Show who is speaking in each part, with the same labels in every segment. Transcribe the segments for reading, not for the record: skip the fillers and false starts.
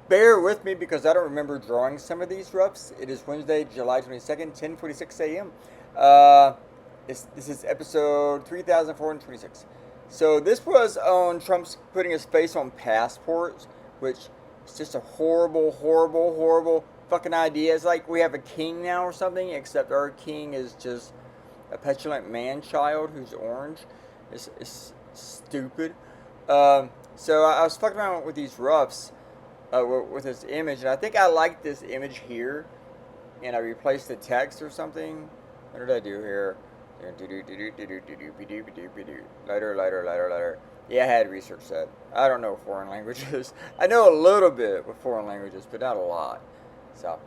Speaker 1: bear with me because I don't remember drawing some of these roughs. It is Wednesday, July 22nd, 10:46 a.m. Uh, this is episode 3426. So this was on Trump's putting his face on passports, which is just a horrible, horrible, horrible fucking idea. It's like we have a king now or something, except our king is just a petulant man-child who's orange. It's stupid. So I was fucking around with these roughs with this image, and I think I like this image here, and I replaced the text or something. What did I do here? Lighter, lighter, lighter, lighter. Yeah, I had researched that. I don't know foreign languages. I know a little bit with foreign languages, but not a lot. So,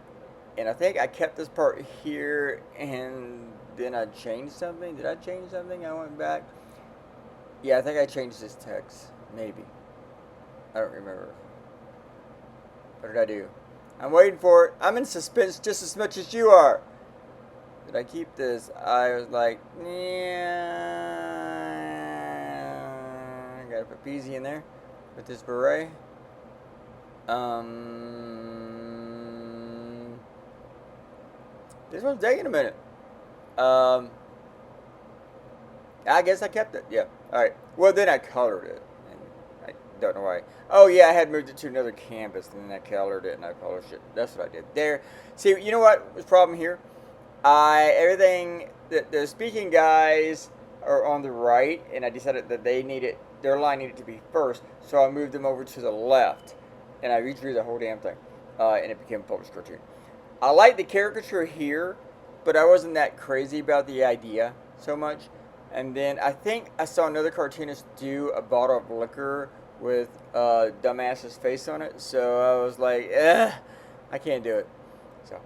Speaker 1: and I think I kept this part here, and then I changed something. Did I change something? I went back. Yeah, I think I changed this text. Maybe. I don't remember. What did I do? I'm waiting for it. I'm in suspense just as much as you are. Did I keep this? I was like, yeah. Gotta put Peasy in there with this beret. This one's taking a minute. I guess I kept it. Yeah. All right. Well, then I colored it, and I don't know why. Oh yeah, I had moved it to another canvas, and then I colored it and I polished it. That's what I did there. See, you know what was the problem here? Everything the speaking guys are on the right, and I decided that their line needed to be first, so I moved them over to the left, and I redrew the whole damn thing, and it became a published cartoon. I like the caricature here, but I wasn't that crazy about the idea so much. And then I think I saw another cartoonist do a bottle of liquor with dumbass's face on it, so I was like, I can't do it. So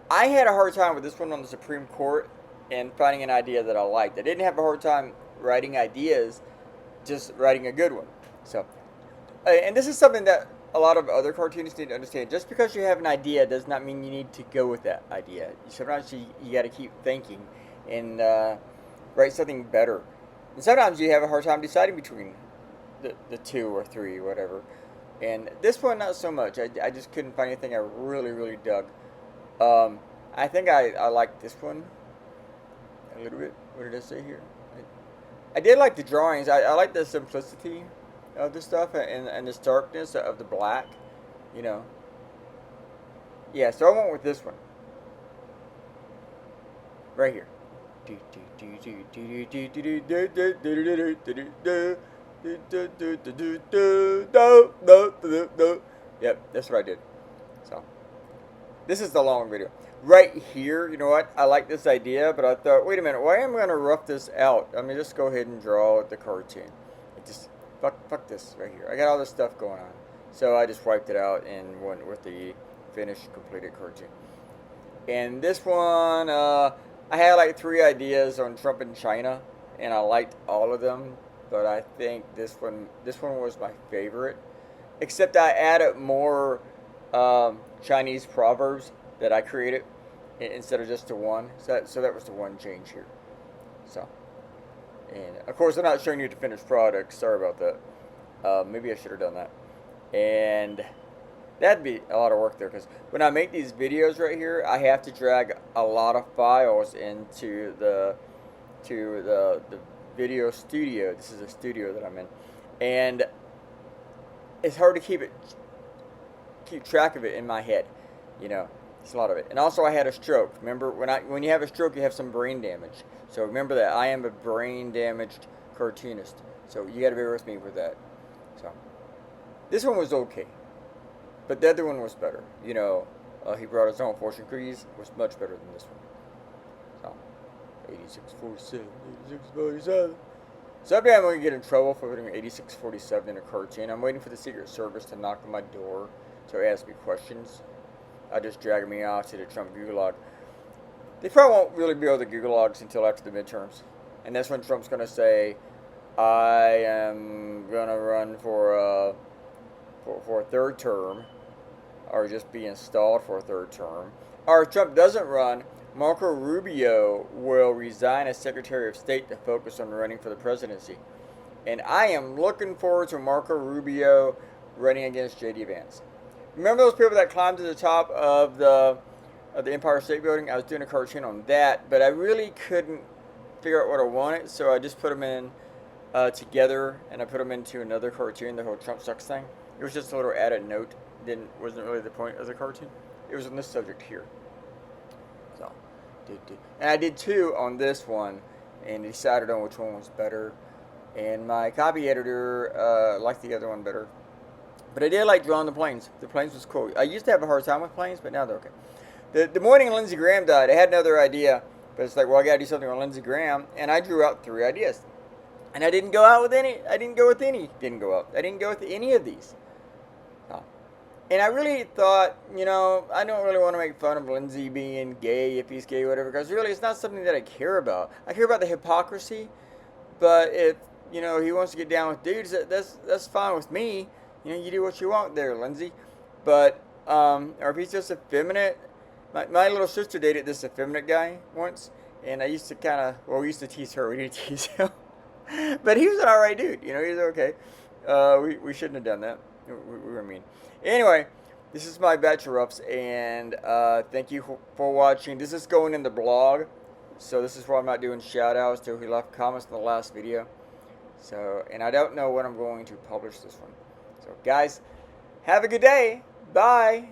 Speaker 1: I had a hard time with this one on the Supreme Court and finding an idea that I liked. I didn't have a hard time writing ideas, just writing a good one. So, and this is something that a lot of other cartoonists need to understand. Just because you have an idea does not mean you need to go with that idea. Sometimes you got to keep thinking and write something better. And sometimes you have a hard time deciding between the two or three, whatever. And this one, not so much. I just couldn't find anything I really, really dug. I think I like this one a little bit. What did I say here? I did like the drawings. I like the simplicity of the stuff and the starkness of the black. You know. Yeah, so I went with this one. Right here. Yep, that's what I did. So, this is the long video. Right here, you know what? I like this idea, but I thought, wait a minute, why am I going to rough this out? I mean, just go ahead and draw the cartoon. It just, fuck this right here. I got all this stuff going on. So I just wiped it out and went with the finished, completed cartoon. And this one, I had like 3 ideas on Trump and China, and I liked all of them, but I think this one was my favorite. Except I added more Chinese proverbs that I created instead of just the one. So that was the one change here. So, and of course I'm not showing you the finished product. Sorry about that. Maybe I should have done that. And that'd be a lot of work there because when I make these videos right here, I have to drag a lot of files into the video studio. This is a studio that I'm in, and it's hard to keep track of it in my head. You know, it's a lot of it. And also, I had a stroke. Remember, when you have a stroke, you have some brain damage. So remember that I am a brain damaged cartoonist. So you got to bear with me with that. So this one was okay. But the other one was better. You know, he brought his own fortune cookies. Was much better than this one. So, 8647, 8647. Someday I'm going to get in trouble for putting 8647 in a cartoon. I'm waiting for the Secret Service to knock on my door to ask me questions. Just dragging me off to the Trump Gulag. They probably won't really be able to Gulags until after the midterms. And that's when Trump's going to say, I am going to run for a third term, or just be installed for a third term. Or if Trump doesn't run, Marco Rubio will resign as Secretary of State to focus on running for the presidency. And I am looking forward to Marco Rubio running against J.D. Vance. Remember those people that climbed to the top of the Empire State Building? I was doing a cartoon on that, but I really couldn't figure out what I wanted, so I just put them in together, and I put them into another cartoon, the whole Trump sucks thing. It was just a little added note. Wasn't really the point of the cartoon. It was on this subject here. So, and I did two on this one, and decided on which one was better. And my copy editor liked the other one better. But I did like drawing the planes. The planes was cool. I used to have a hard time with planes, but now they're okay. The morning Lindsey Graham died, I had another idea, but it's like, well, I gotta do something on Lindsey Graham, and I drew out 3 ideas. And I didn't go out with any. I didn't go with any. Didn't go out. I didn't go with any of these. No. And I really thought, I don't really want to make fun of Lindsey being gay, if he's gay, whatever, because really it's not something that I care about. I care about the hypocrisy, but if, he wants to get down with dudes, that's fine with me. You do what you want there, Lindsey. But, or if he's just effeminate. My little sister dated this effeminate guy once, and I used to we used to tease her, we didn't tease him. But he was an alright dude, he was okay. We shouldn't have done that. We were mean. Anyway, this is my Bachelor Ups, and thank you for watching. This is going in the blog, so this is why I'm not doing shout outs to who left comments in the last video. So, and I don't know when I'm going to publish this one. So, guys, have a good day. Bye.